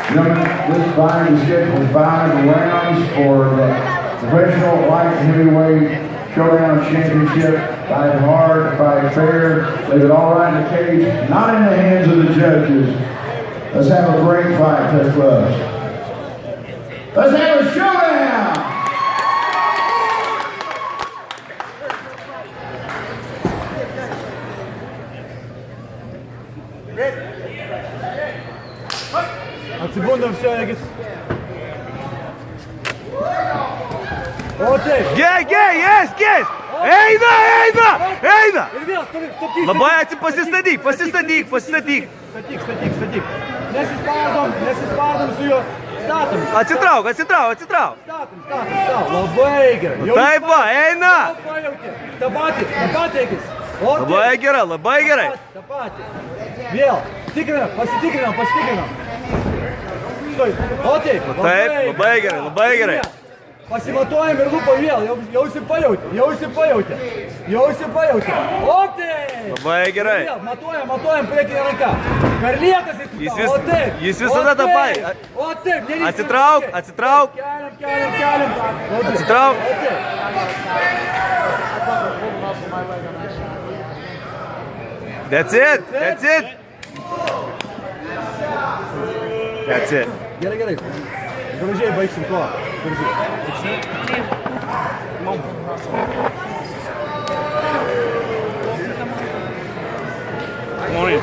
This fight is scheduled for 5 rounds for the professional light heavyweight showdown championship. Fight hard, fight fair, leave it all right in the cage, not in the hands of the judges. Let's have a great fight, Touch Gloves. Let's have a showdown! Секунду, все, Егис. Вот так. Yes! Eina! Vėl, stabdyk. Labai pasistatyk. Statyk. Nesispardom su juo. Statom. Atsitrauk. Statom. Labai gerai. Taip va, eina! Ta pati, Егis. Labai gerai. Ta pati. Vėl. Pasitikrinam. Sтой. O taip. Taip, labai gerai. Pasimatuojam ir lupa vėl. Jau įsipajautė. O taip. Labai gerai. Matuojam priekinę ranką. Per lietas įsipajautė. Jis visada tą patį. O taip. Atsitrauk. Keliam. Atsitrauk. That's it. Gerai. Gražiai baigsim tuo. Morning.